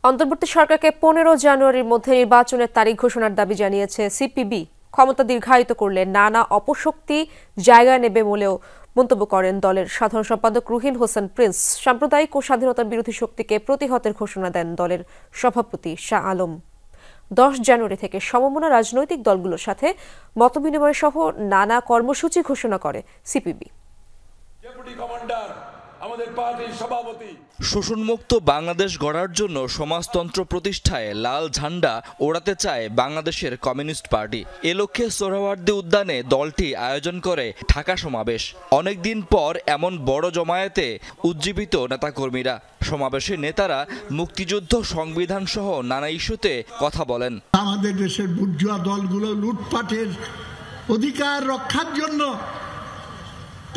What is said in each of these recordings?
অন্তর্বর্তী সরকারকে 15 জানুয়ারির মধ্যে নির্বাচনের তারিখ ঘোষণার দাবি জানিয়েছে সিপিবি। ক্ষমতা দীর্ঘায়িত করলে নানা অপশক্তি জায়গা নেবে বলেও মন্তব্য করেন দলের সাধারণ সম্পাদক রুহিন হোসেন প্রিন্স। সাম্প্রদায়িক ও স্বাধীনতা বিরোধী শক্তিকে প্রতিহতের ঘোষণা দেন দলের সভাপতি শাহ আলম। 10 জানুয়ারি থেকে সমমনা রাজনৈতিক দলগুলোর সাথে মতবিনিময় সহ নানা কর্মসূচি ঘোষণা করে সিপিবি। শোষণমুক্ত বাংলাদেশ গড়ার জন্য সমাজতন্ত্র প্রতিষ্ঠায় লাল ঝান্ডা ওড়াতে চায় বাংলাদেশের কমিউনিস্ট পার্টি। এ লক্ষ্যে সোহরাওয়ার্দী উদ্যানে দলটি আয়োজন করে ঢাকা সমাবেশ। অনেকদিন পর এমন বড় জমায়েতে উজ্জীবিত নেতাকর্মীরা। সমাবেশে নেতারা মুক্তিযুদ্ধ, সংবিধান সহ নানা ইস্যুতে কথা বলেন। আমাদের দেশের বুর্জোয়া দলগুলো লুটপাটের অধিকার রক্ষার জন্য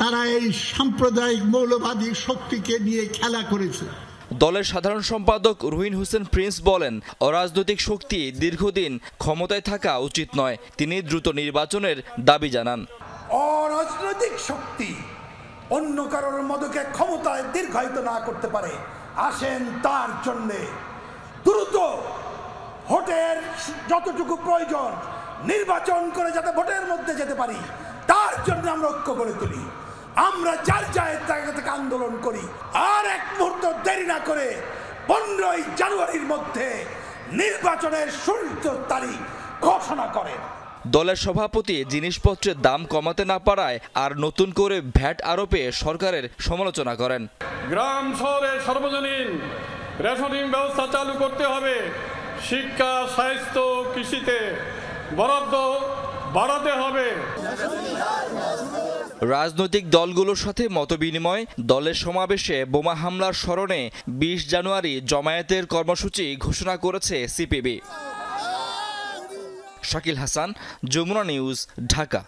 তারা এই সাম্প্রদায়িক মৌলবাদী শক্তিকে নিয়ে খেলা করেছে। দলের সাধারণ সম্পাদক রুহিন হোসেন প্রিন্স বলেন, অরাজনৈতিক শক্তি দীর্ঘদিন ক্ষমতায় থাকা উচিত নয়। তিনি দ্রুত নির্বাচনের দাবি জানান। অরাজনৈতিক শক্তি অন্য কারোর মদকে ক্ষমতায় দীর্ঘায়িত না করতে পারে, আসেন তার জন্য দ্রুত ভোটের যতটুকু প্রয়োজন নির্বাচন করে যাতে ভোটের মধ্যে যেতে পারি, তার জন্য আমরা ঐক্য করে তুলি। আমরা যার জায়গা থেকে আন্দোলন করি, আর এক মুহূর্ত দেরি না করে 15 জানুয়ারির মধ্যে নির্বাচনের সুষ্ঠু তারিখ ঘোষণা করেন। দলের সভাপতি জিনিসপত্রের দাম কমাতে না পারায় আর নতুন করে ভ্যাট আরোপে সরকারের সমালোচনা করেন। গ্রাম শহরে সর্বজনীন রেশনিং ব্যবস্থা চালু করতে হবে। শিক্ষা, স্বাস্থ্য, কৃষিতে বরাদ্দ বাড়াতে হবে। রাজনৈতিক দলগুলোর সাথে মতবিনিময়। দলের সমাবেশে বোমা হামলার স্মরণে 20 জানুয়ারি জমায়েতের কর্মসূচি ঘোষণা করেছে সিপিবি। শাকিল হাসান, যমুনা নিউজ, ঢাকা।